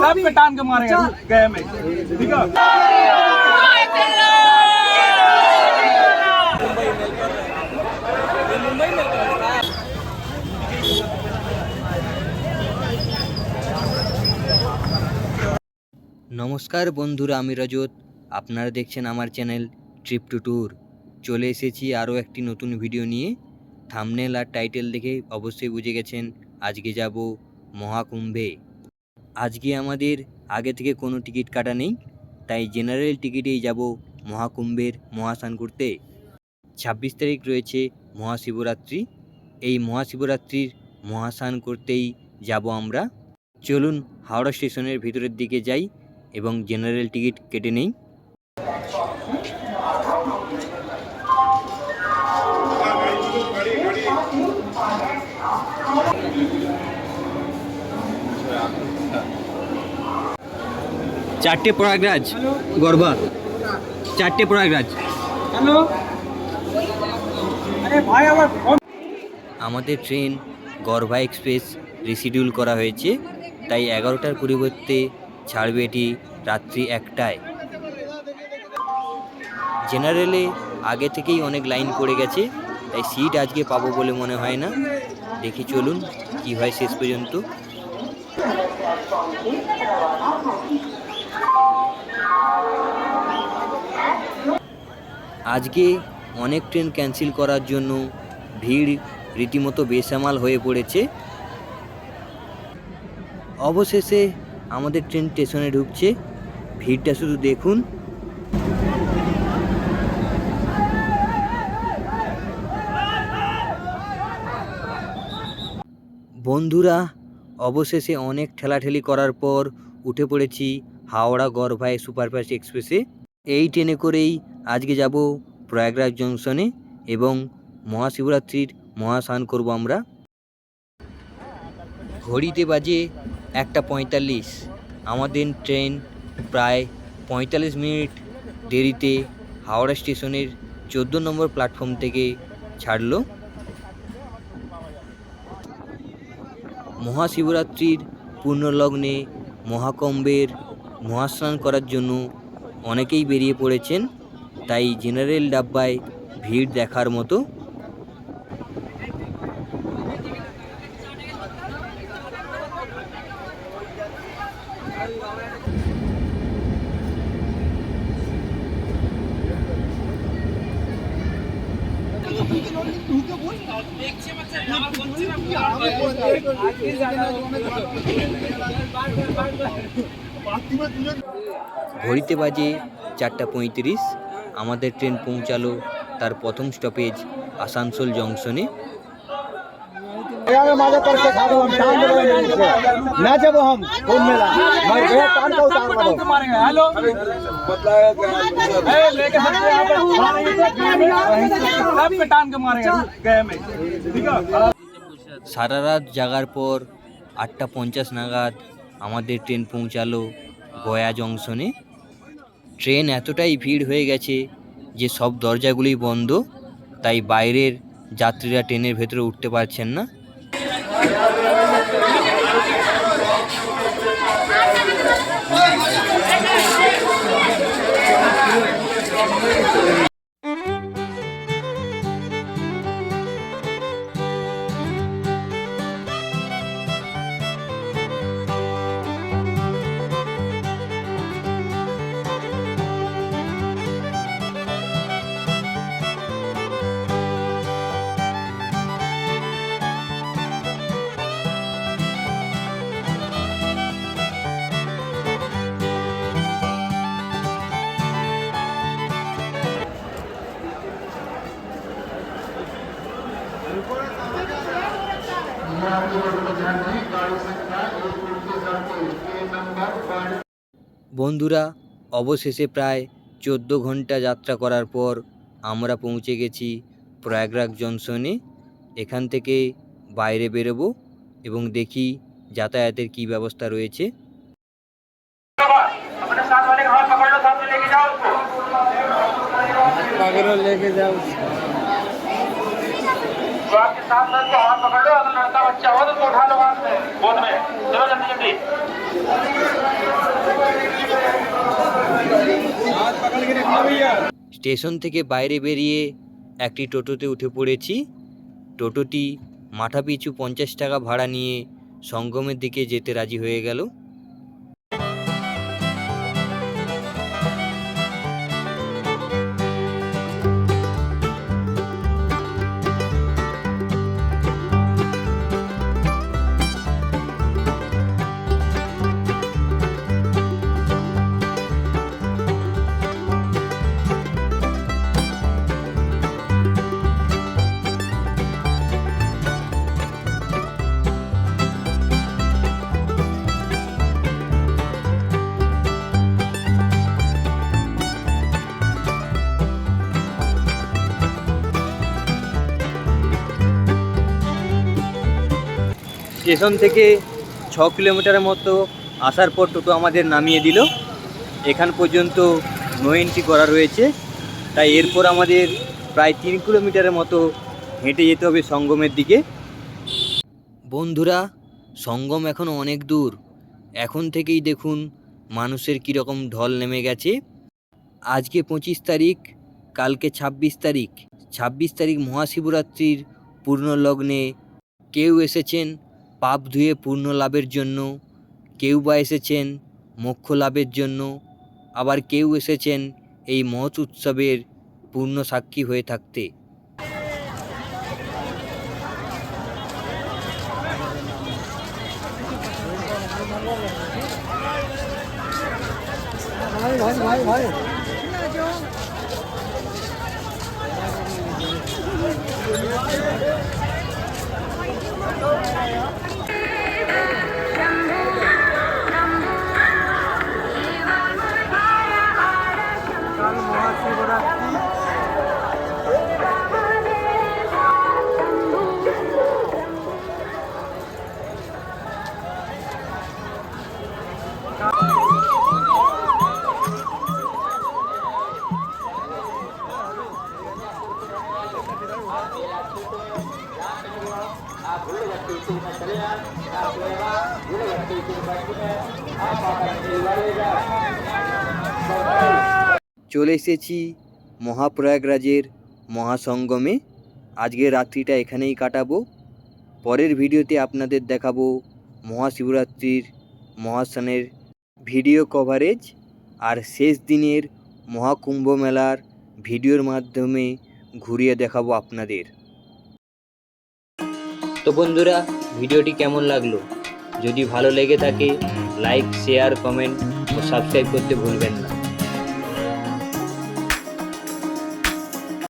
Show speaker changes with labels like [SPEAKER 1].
[SPEAKER 1] सब पे टांग के मारेगा गए में, ठीक है।
[SPEAKER 2] নমস্কার বন্ধুরা, আমি রজত। আপনারা দেখছেন আমার চ্যানেল ট্রিপ টু ট্যুর। চলে এসেছি আরও একটি নতুন ভিডিও নিয়ে। থাম্বনেল আর টাইটেল দেখে অবশ্যই বুঝে গেছেন আজকে যাব মহাকুম্ভে। আজকে আমাদের আগে থেকে কোনো টিকিট কাটা নেই, তাই জেনারেল টিকিটেই যাব মহাকুম্ভের মহাস্নান করতে। 26 তারিখ রয়েছে মহাশিবরাত্রি। এই মহাশিবরাত্রির মহাস্নান করতেই যাব আমরা। চলুন হাওড়া স্টেশনের ভিতরের দিকে যাই এবং জেনারেল টিকিট কেটে নেই। চারটে প্রয়াগরাজ গর্ভা, চারটে প্রয়াগরাজ। আমাদের ট্রেন গর্ভা এক্সপ্রেস রিশিডিউল করা হয়েছে, তাই 11টার পরিবর্তে ছাড়বে এটি রাত্রি 1টায়। জেনারেলে আগে থেকেই অনেক লাইন পড়ে গেছে, তাই সিট আজকে পাবো বলে মনে হয় না। দেখি চলুন কি হয় শেষ পর্যন্ত। আজকে অনেক ট্রেন ক্যান্সেল করার জন্য ভিড় রীতিমতো বেসামাল হয়ে পড়েছে। অবশেষে আমাদের ট্রেন স্টেশনে ঢুকছে, ভিড়টা শুধু দেখুন। বন্ধুরা, অবশেষে অনেক ঠেলাঠেলি করার পর উঠে পড়েছি হাওড়া গড়ভাই সুপারফাস্ট এক্সপ্রেসে। এই ট্রেনে করেই আজকে যাব প্রয়াগরাজ জংশনে এবং মহাশিবরাত্রির মহাস্নান করব আমরা। ঘড়িতে বাজে 1:45। আমাদের ট্রেন প্রায় 45 মিনিট দেরিতে হাওড়া স্টেশনের 14 নম্বর প্ল্যাটফর্ম থেকে ছাড়ল। মহাশিবরাত্রির পূর্ণলগ্নে মহাকুম্ভের মহাস্নান করার জন্য অনেকেই বেরিয়ে পড়েছেন, তাই জেনারেল ডাব্বায় ভিড় দেখার মতো। ঘড়িতে বাজে 4:35। আমাদের ট্রেন পৌঁছালো তার প্রথম স্টপেজ আসানসোল জংশনে। সারা রাত জাগার পর 8:50 নাগাদ আমাদের ট্রেন পৌঁছালো গয়া জংশনে। ট্রেন এতটাই ভিড় হয়ে গেছে যে সব দরজাগুলোই বন্ধ, তাই বাইরের যাত্রীরা ট্রেনের ভেতরে উঠতে পারছেন না। বন্ধুরা, অবশেষে প্রায় 14 ঘন্টা যাত্রা করার পর আমরা পৌঁছে গেছি প্রয়াগরাজ জংশনে। এখান থেকে বাইরে বেরোবো এবং দেখি যাতায়াতের কী ব্যবস্থা রয়েছে।
[SPEAKER 3] तो आपके साथ साथ को हाथ पकड़ लो, अगर लड़का बच्चा हो तो उठा लो हाथ में गोद में, चलो जल्दी जल्दी।
[SPEAKER 2] স্টেশন থেকে বাইরে বেরিয়ে একটি টোটোতে উঠে পড়েছি। টোটোটি মাথাপিছু 50 টাকা ভাড়া নিয়ে সঙ্গমের দিকে যেতে রাজি হয়ে গেল। স্টেশন থেকে 6 কিলোমিটারের মতো আসার পর টোটো আমাদের নামিয়ে দিল। এখান পর্যন্ত নো এন্ট্রি করা রয়েছে, তাই এরপর আমাদের প্রায় 3 কিলোমিটারের মতো হেঁটে যেতে হবে সঙ্গমের দিকে। বন্ধুরা, সঙ্গম এখনও অনেক দূর। এখন থেকেই দেখুন মানুষের কীরকম ঢল নেমে গেছে। আজকে 25 তারিখ, কালকে 26 তারিখ। 26 তারিখ মহাশিবরাত্রির পূর্ণ লগ্নে কেউ এসেছেন পাপ ধুয়ে পূর্ণ লাভের জন্য, কেউ বা এসেছেন মোক্ষ লাভের জন্য, আবার কেউ এসেছেন এই মহৎ উৎসবের পূর্ণ সাক্ষী হয়ে থাকতে। চলে এসেছি মহাপ্রয়াগরাজের মহাসঙ্গমে। আজকের রাত্রিটা এখানেই কাটাবো। পরের ভিডিওতে আপনাদের দেখাবো মহাশিবরাত্রির মহাস্নানের ভিডিও কভারেজ, আর শেষ দিনের মহাকুম্ভ মেলার ভিডিওর মাধ্যমে ঘুরিয়ে দেখাবো আপনাদের। তো বন্ধুরা, ভিডিওটি কেমন লাগলো? যদি ভালো লেগে থাকে লাইক, শেয়ার, কমেন্ট ও সাবস্ক্রাইব করতে ভুলবেন না।